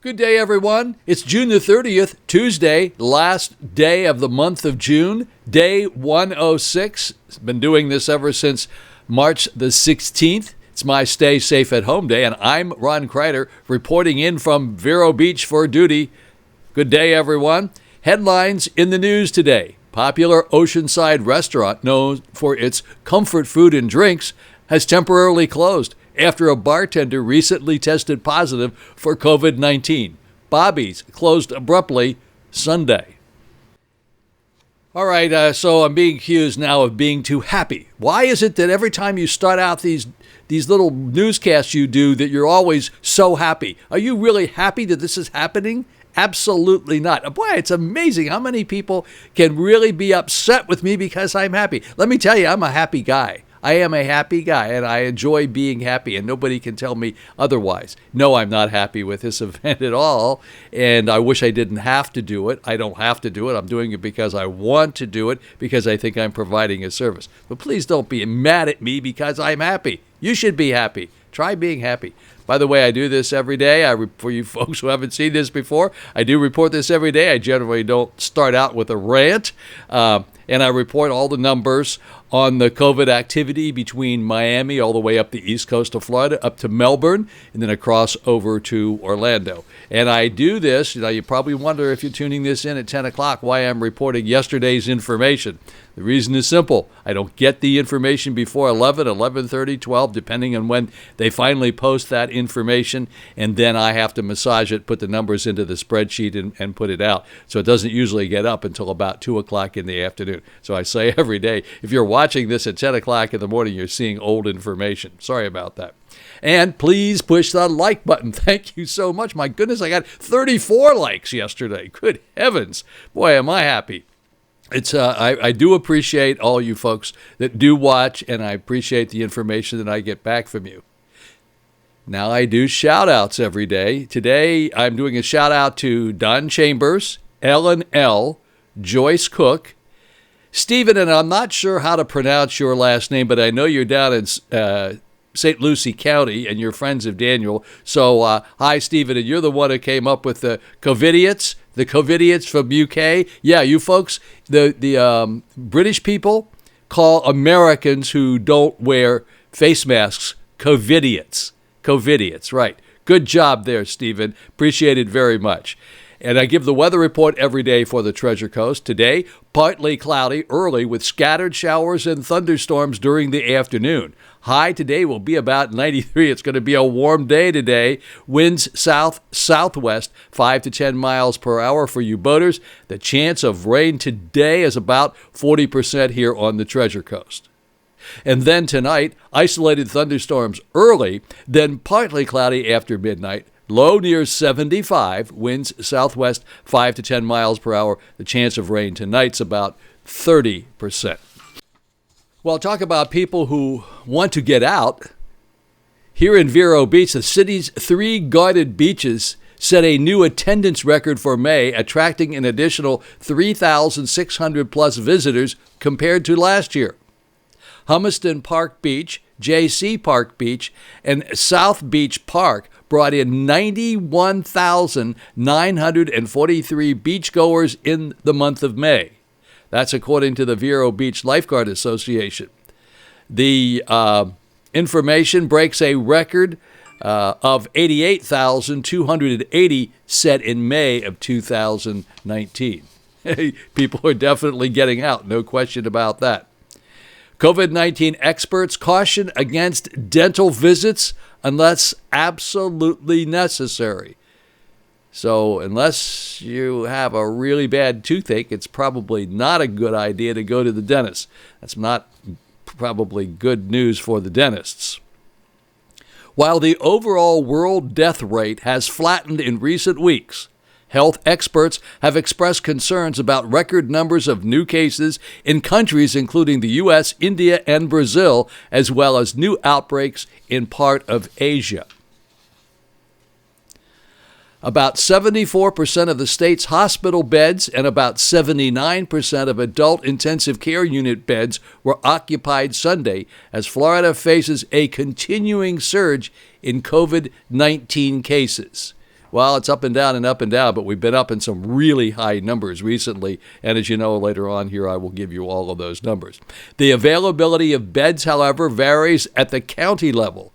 Good day, everyone. It's June the 30th, Tuesday, last day of the month of June, day 106. Been doing this ever since March the 16th. It's my Stay Safe at Home day, and I'm Ron Crider, reporting in from VERO Beach for duty. Good day, everyone. Headlines in the news today. Popular oceanside restaurant known for its comfort food and drinks has temporarily closed after a bartender recently tested positive for COVID-19. Bobby's closed abruptly Sunday. All right, so I'm being accused now of being too happy. Why is it that every time you start out these little newscasts you do that you're always so happy? Are you really happy that this is happening? Absolutely not. Boy, it's amazing how many people can really be upset with me because I'm happy. Let me tell you, I'm a happy guy. I am a happy guy, and I enjoy being happy, and nobody can tell me otherwise. No, I'm not happy with this event at all, and I wish I didn't have to do it. I don't have to do it. I'm doing it because I want to do it, because I think I'm providing a service. But please don't be mad at me because I'm happy. You should be happy. Try being happy. By the way, I do this every day. For you folks who haven't seen this before, I do report this every day. I generally don't start out with a rant, and I report all the numbers on the COVID activity between Miami all the way up the east coast of Florida, up to Melbourne, and then across over to Orlando. And I do this, you probably wonder if you're tuning this in at 10 o'clock why I'm reporting yesterday's information. The reason is simple. I don't get the information before 11, 11:30, 12, depending on when they finally post that information, and then I have to massage it, put the numbers into the spreadsheet, and put it out. So it doesn't usually get up until about 2 o'clock in the afternoon. So I say every day, if you're watching this at 10 o'clock in the morning, you're seeing old information. Sorry about that. And please push the like button. Thank you so much. My goodness, I got 34 likes yesterday. Good heavens. Boy, am I happy. I do appreciate all you folks that do watch, and I appreciate the information that I get back from you. Now I do shout-outs every day. Today I'm doing a shout-out to Don Chambers, Ellen L., Joyce Cook, Stephen, and I'm not sure how to pronounce your last name, but I know you're down in St. Lucie County, and you're friends of Daniel. So hi, Stephen, and you're the one who came up with the COVIDIOTS. The COVIDIOTS from UK. Yeah, you folks, the British people call Americans who don't wear face masks COVIDIOTS. COVIDIOTS, right. Good job there, Stephen. Appreciate it very much. And I give the weather report every day for the Treasure Coast. Today, partly cloudy early with scattered showers and thunderstorms during the afternoon. High today will be about 93. It's going to be a warm day today. Winds south-southwest, 5 to 10 miles per hour for you boaters. The chance of rain today is about 40% here on the Treasure Coast. And then tonight, isolated thunderstorms early, then partly cloudy after midnight. Low near 75, winds southwest 5 to 10 miles per hour. The chance of rain tonight's about 30%. Well, talk about people who want to get out. Here in VERO Beach, the city's 3 guarded beaches set a new attendance record for May, attracting an additional 3,600 plus visitors compared to last year. Humiston Park Beach, JC Park Beach, and South Beach Park brought in 91,943 beachgoers in the month of May. That's according to the VERO Beach Lifeguard Association. The information breaks a record of 88,280 set in May of 2019. People are definitely getting out, no question about that. COVID-19 experts caution against dental visits unless absolutely necessary. So unless you have a really bad toothache, it's probably not a good idea to go to the dentist. That's not probably good news for the dentists. While the overall world death rate has flattened in recent weeks, health experts have expressed concerns about record numbers of new cases in countries including the U.S., India, and Brazil, as well as new outbreaks in part of Asia. About 74% of the state's hospital beds and about 79% of adult intensive care unit beds were occupied Sunday as Florida faces a continuing surge in COVID-19 cases. Well, it's up and down, but we've been up in some really high numbers recently. And as you know, later on here, I will give you all of those numbers. The availability of beds, however, varies at the county level.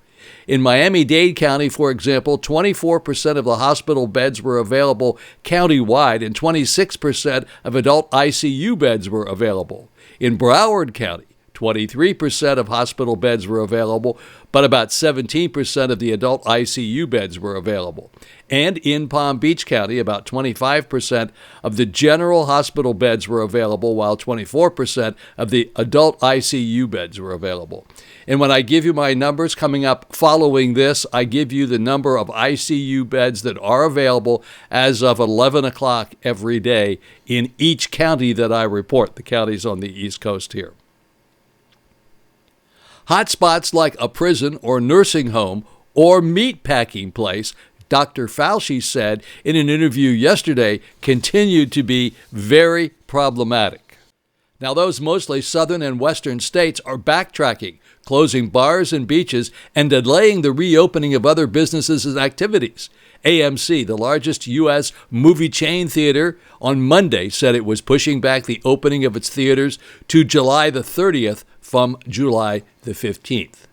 In Miami-Dade County, for example, 24% of the hospital beds were available countywide, and 26% of adult ICU beds were available. In Broward County, 23% of hospital beds were available, but about 17% of the adult ICU beds were available. And in Palm Beach County, about 25% of the general hospital beds were available, while 24% of the adult ICU beds were available. And when I give you my numbers coming up following this, I give you the number of ICU beds that are available as of 11 o'clock every day in each county that I report, the counties on the East Coast here. Hotspots like a prison or nursing home or meatpacking place, Dr. Fauci said in an interview yesterday, continued to be very problematic. Now, those mostly southern and western states are backtracking, closing bars and beaches, and delaying the reopening of other businesses and activities. AMC, the largest U.S. movie chain theater, on Monday said it was pushing back the opening of its theaters to July the 30th from July the 15th.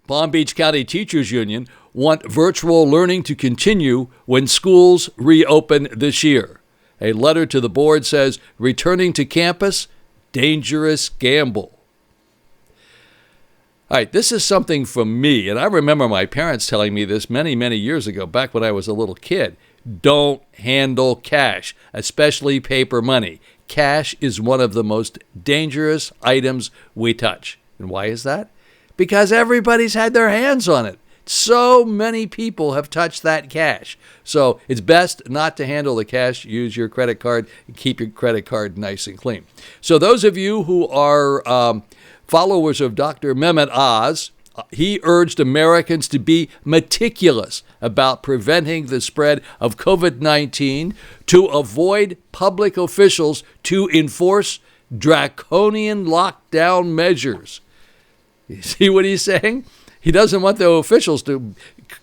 Palm Beach County Teachers Union want virtual learning to continue when schools reopen this year. A letter to the board says, returning to campus, dangerous gamble. All right, this is something from me, and I remember my parents telling me this many, many years ago, back when I was a little kid. Don't handle cash, especially paper money. Cash is one of the most dangerous items we touch. And why is that? Because everybody's had their hands on it. So many people have touched that cash. So it's best not to handle the cash. Use your credit card and keep your credit card nice and clean. So those of you who are followers of Dr. Mehmet Oz, he urged Americans to be meticulous about preventing the spread of COVID-19, to avoid public officials to enforce draconian lockdown measures. You see what he's saying? He doesn't want the officials to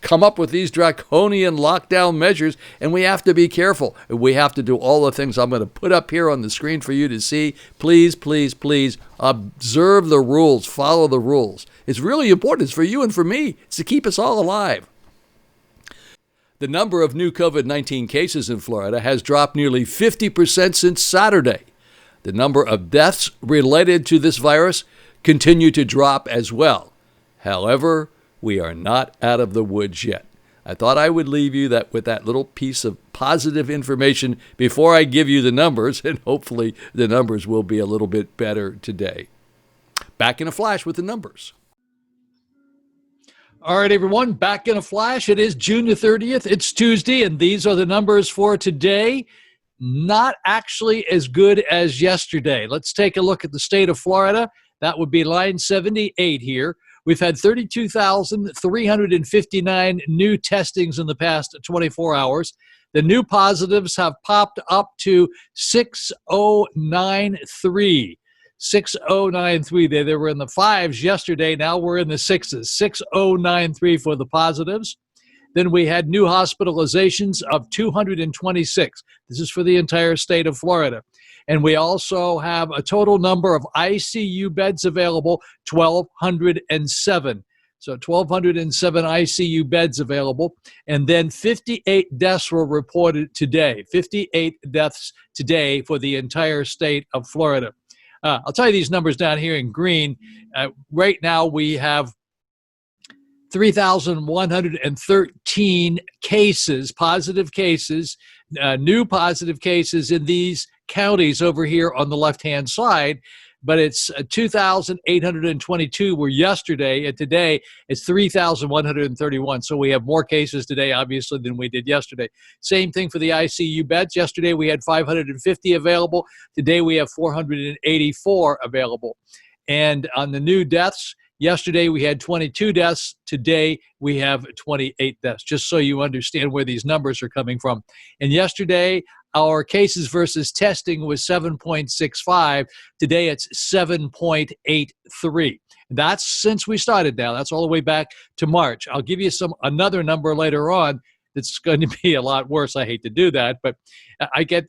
come up with these draconian lockdown measures, and we have to be careful. We have to do all the things I'm going to put up here on the screen for you to see. Please, please, please observe the rules, follow the rules. It's really important. It's for you and for me. It's to keep us all alive. The number of new COVID-19 cases in Florida has dropped nearly 50% since Saturday. The number of deaths related to this virus continue to drop as well. However, we are not out of the woods yet. I thought I would leave you with that little piece of positive information before I give you the numbers, and hopefully the numbers will be a little bit better today. Back in a flash with the numbers. All right, everyone, back in a flash. It is June the 30th. It's Tuesday, and these are the numbers for today. Not actually as good as yesterday. Let's take a look at the state of Florida. That would be line 78 here. We've had 32,359 new testings in the past 24 hours. The new positives have popped up to 6093. 6093. They were in the fives yesterday. Now we're in the sixes. 6093 for the positives. Then we had new hospitalizations of 226. This is for the entire state of Florida. And we also have a total number of ICU beds available, 1,207. So 1,207 ICU beds available. And then 58 deaths were reported today. 58 deaths today for the entire state of Florida. I'll tell you these numbers down here in green. Right now we have 3,113 cases, positive cases, new positive cases in these counties over here on the left-hand side, but it's 2,822 were yesterday, and today it's 3,131. So we have more cases today, obviously, than we did yesterday. Same thing for the ICU beds. Yesterday we had 550 available. Today we have 484 available. And on the new deaths, yesterday we had 22 deaths. Today we have 28 deaths, just so you understand where these numbers are coming from. And yesterday, our cases versus testing was 7.65. Today it's 7.83. That's since we started now. That's all the way back to March. I'll give you another number later on. that's going to be a lot worse. I hate to do that, but I get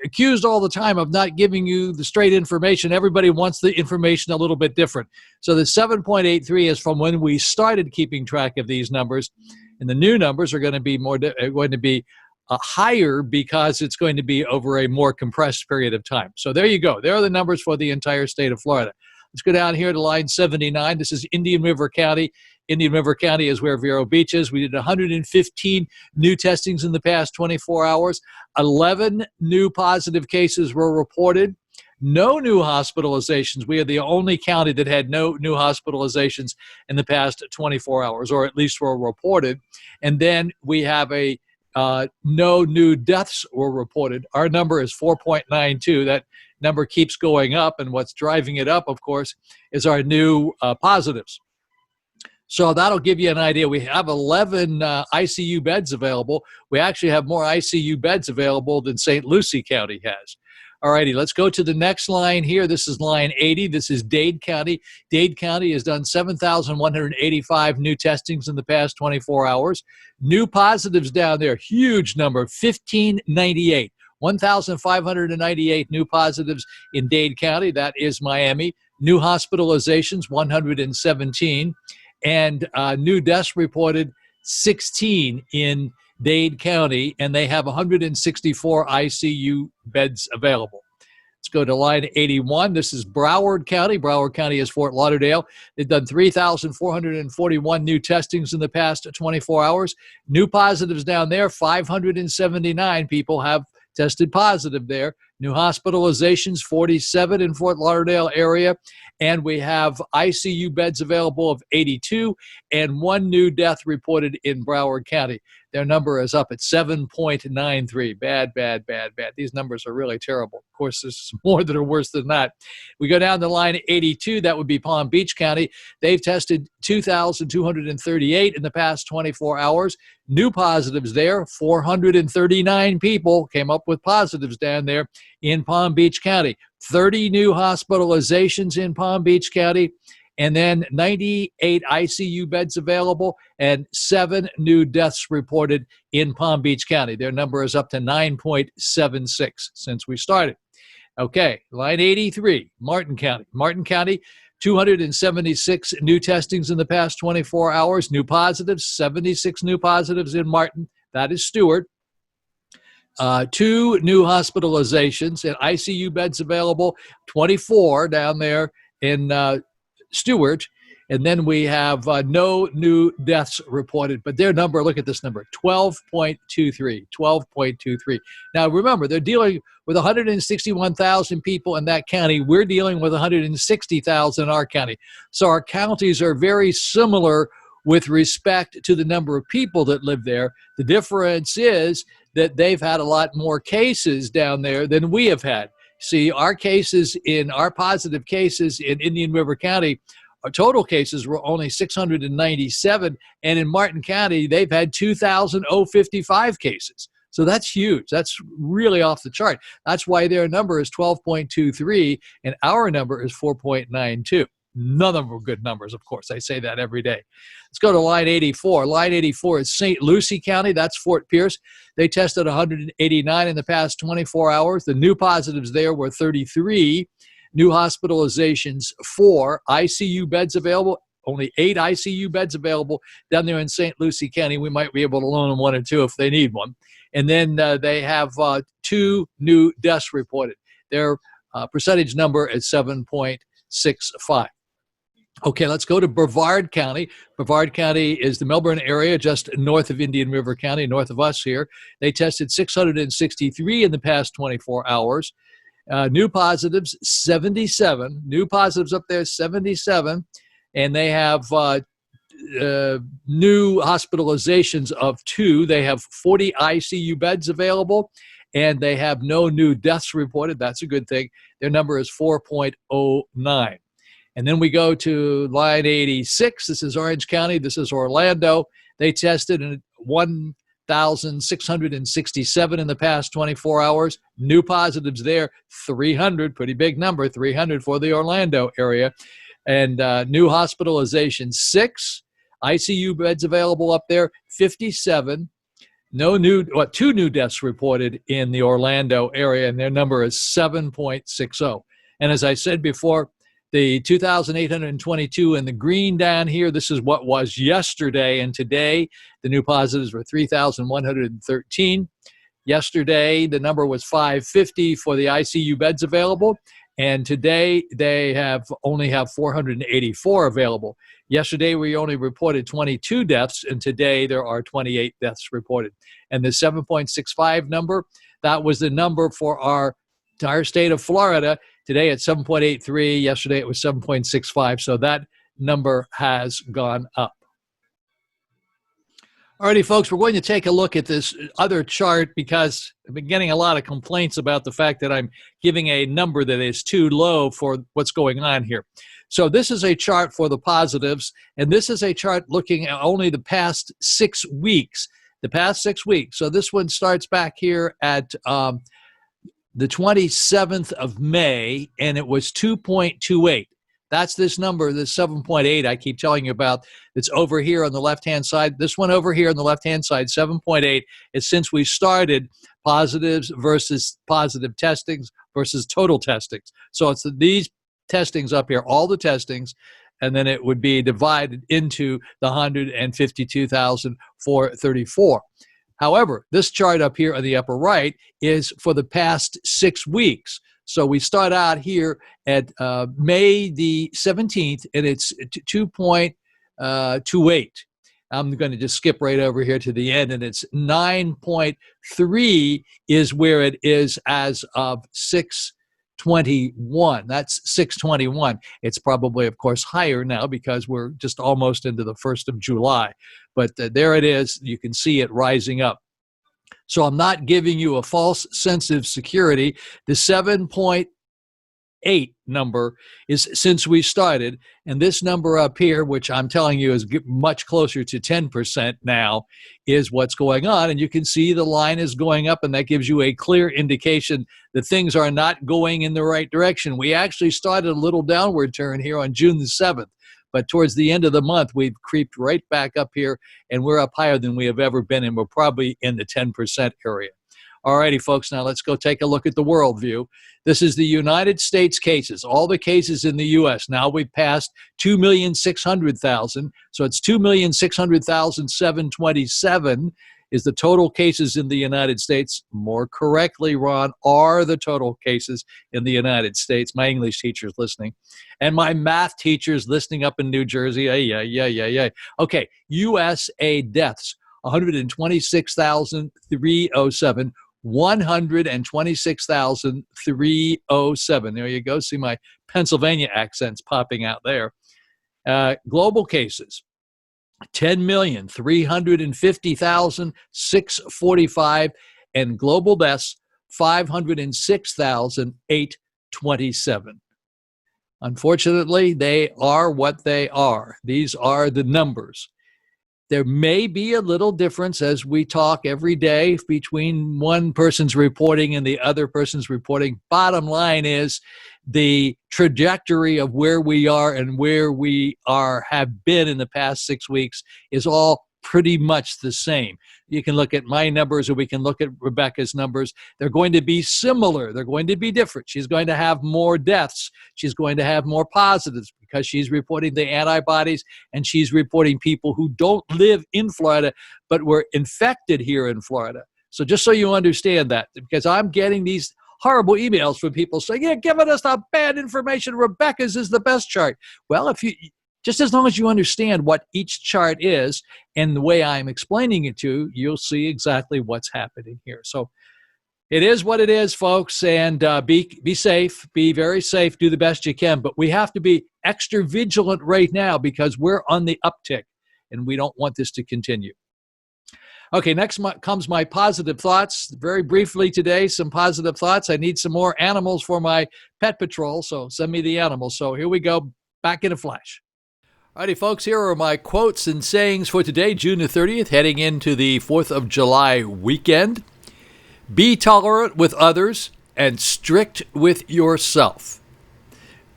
accused all the time of not giving you the straight information. Everybody wants the information a little bit different. So the 7.83 is from when we started keeping track of these numbers, and the new numbers are going to be higher because it's going to be over a more compressed period of time. So there you go. There are the numbers for the entire state of Florida. Let's go down here to line 79. This is Indian River County. Indian River County is where Vero Beach is. We did 115 new testings in the past 24 hours. 11 new positive cases were reported. No new hospitalizations. We are the only county that had no new hospitalizations in the past 24 hours, or at least were reported. And then we have no new deaths were reported. Our number is 4.92. That number keeps going up, and what's driving it up, of course, is our new positives. So that'll give you an idea. We have 11 ICU beds available. We actually have more ICU beds available than St. Lucie County has. All righty, let's go to the next line here. This is line 80. This is Dade County. Dade County has done 7,185 new testings in the past 24 hours. New positives down there, huge number, 1,598. 1,598 new positives in Dade County. That is Miami. New hospitalizations, 117. And new deaths reported, 16 in Dade County, and they have 164 ICU beds available. Let's go to line 81. This is Broward County. Broward County is Fort Lauderdale. They've done 3,441 new testings in the past 24 hours. New positives down there, 579 people have tested positive there. New hospitalizations, 47 in Fort Lauderdale area. And we have ICU beds available of 82 and one new death reported in Broward County. Their number is up at 7.93. Bad. These numbers are really terrible. Of course, there's more that are worse than that. We go down to line 82. That would be Palm Beach County. They've tested 2,238 in the past 24 hours. New positives there. 439 people came up with positives down there in Palm Beach County. 30 new hospitalizations in Palm Beach County, and then 98 ICU beds available, and 7 new deaths reported in Palm Beach County. Their number is up to 9.76 since we started. Okay, line 83, Martin County. Martin County, 276 new testings in the past 24 hours. New positives, 76 new positives in Martin. That is Stewart. 2 new hospitalizations and ICU beds available, 24 down there in Stewart. And then we have no new deaths reported. But their number, look at this number, 12.23. 12.23. Now, remember, they're dealing with 161,000 people in that county. We're dealing with 160,000 in our county. So our counties are very similar with respect to the number of people that live there. The difference is that they've had a lot more cases down there than we have had. See, our positive cases in Indian River County, our total cases were only 697, and in Martin County, they've had 2,055 cases. So that's huge. That's really off the chart. That's why their number is 12.23, and our number is 4.92. None of them are good numbers, of course. I say that every day. Let's go to line 84. Line 84 is St. Lucie County. That's Fort Pierce. They tested 189 in the past 24 hours. The new positives there were 33. New hospitalizations, 4. ICU beds available, only 8 ICU beds available down there in St. Lucie County. We might be able to loan them 1 or 2 if they need one. And then they have 2 new deaths reported. Their percentage number is 7.65. Okay, let's go to Brevard County. Brevard County is the Melbourne area, just north of Indian River County, north of us here. They tested 663 in the past 24 hours. New positives, 77. New positives up there, 77. And they have new hospitalizations of 2. They have 40 ICU beds available, and they have no new deaths reported. That's a good thing. Their number is 4.09. And then we go to line 86. This is Orange County. This is Orlando. They tested 1,667 in the past 24 hours. New positives there, 300. Pretty big number, 300 for the Orlando area. And new hospitalizations, 6. ICU beds available up there, 57. two new deaths reported in the Orlando area, and their number is 7.60. And as I said before, the 2,822 in the green down here, this is what was yesterday, and today the new positives were 3,113. Yesterday, the number was 550 for the ICU beds available, and today they only have 484 available. Yesterday, we only reported 22 deaths, and today there are 28 deaths reported. And the 7.65 number, that was the number for our entire state of Florida. Today it's 7.83. Yesterday it was 7.65. So that number has gone up. Alrighty, folks, we're going to take a look at this other chart because I've been getting a lot of complaints about the fact that I'm giving a number that is too low for what's going on here. So this is a chart for the positives, and this is a chart looking at only the past 6 weeks. The past 6 weeks. So this one starts back here at the 27th of May, and it was 2.28. That's this number, this 7.8 I keep telling you about. It's over here on the left-hand side. This one over here on the left-hand side, 7.8, is since we started positives versus positive testings versus total testings. So it's these testings up here, all the testings, and then it would be divided into the 152,434. However, this chart up here on the upper right is for the past 6 weeks. So we start out here at May the 17th, and it's 2.28. I'm going to just skip right over here to the end, and it's 9.3 is where it is as of 6/21. That's 6/21. It's probably, of course, higher now because we're just almost into the 1st of July. But there it is. You can see it rising up. So I'm not giving you a false sense of security. The 7.8 number is since we started, and this number up here, which I'm telling you is much closer to 10% now, is what's going on. And you can see the line is going up, and that gives you a clear indication that things are not going in the right direction. We actually started a little downward turn here on June the 7th. But towards the end of the month, we've creeped right back up here, and we're up higher than we have ever been, and we're probably in the 10% area. All righty, folks, now let's go take a look at the world view. This is the United States cases, all the cases in the U.S. Now we've passed 2,600,000, so it's 2,600,727 is the total cases in the United States. More correctly, Ron, are the total cases in the United States. My English teacher's listening. And my math teacher's listening up in New Jersey. Yeah. Okay, USA deaths, 126,307. 126,307. There you go. See my Pennsylvania accents popping out there. Global cases, 10,350,645, and global deaths, 506,827. Unfortunately, they are what they are. These are the numbers. There may be a little difference as we talk every day between one person's reporting and the other person's reporting. Bottom line is the trajectory of where we are and where we have been in the past 6 weeks is all pretty much the same. You can look at my numbers or we can look at Rebecca's numbers. They're going to be similar. They're going to be different. She's going to have more deaths. She's going to have more positives because she's reporting the antibodies and she's reporting people who don't live in Florida but were infected here in Florida. So just so you understand that, because I'm getting these horrible emails from people saying, "You're giving us the bad information. Rebecca's is the best chart." Well, just as long as you understand what each chart is and the way I'm explaining it to you, you'll see exactly what's happening here. So it is what it is, folks, and be safe. Be very safe. Do the best you can. But we have to be extra vigilant right now because we're on the uptick, and we don't want this to continue. Okay, next comes my positive thoughts. Very briefly today, some positive thoughts. I need some more animals for my pet patrol, so send me the animals. So here we go, back in a flash. Alrighty, folks, here are my quotes and sayings for today, June the 30th, heading into the 4th of July weekend. Be tolerant with others and strict with yourself.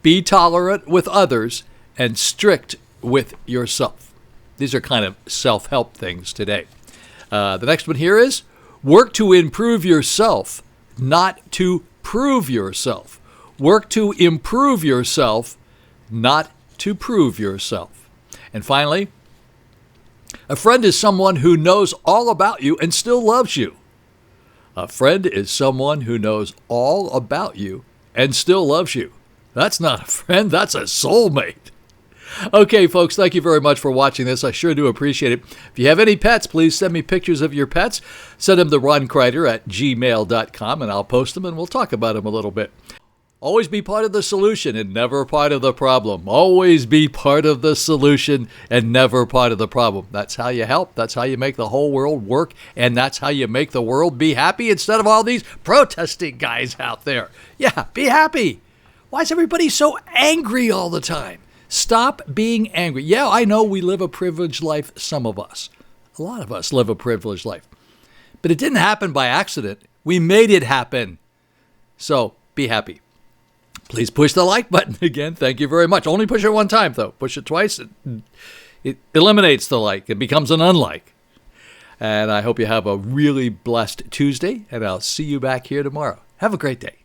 Be tolerant with others and strict with yourself. These are kind of self-help things today. The next one here is work to improve yourself, not to prove yourself. Work to improve yourself, not to prove yourself. And finally, a friend is someone who knows all about you and still loves you. A friend is someone who knows all about you and still loves you. That's not a friend, that's a soulmate. Okay, folks, thank you very much for watching this. I sure do appreciate it. If you have any pets, please send me pictures of your pets. Send them to roncrider@gmail.com, and I'll post them, and we'll talk about them a little bit. Always be part of the solution and never part of the problem. Always be part of the solution and never part of the problem. That's how you help. That's how you make the whole world work. And that's how you make the world be happy instead of all these protesting guys out there. Yeah, be happy. Why is everybody so angry all the time? Stop being angry. Yeah, I know we live a privileged life, some of us. A lot of us live a privileged life. But it didn't happen by accident. We made it happen. So be happy. Please push the like button again. Thank you very much. Only push it one time, though. Push it twice. It eliminates the like. It becomes an unlike. And I hope you have a really blessed Tuesday, and I'll see you back here tomorrow. Have a great day.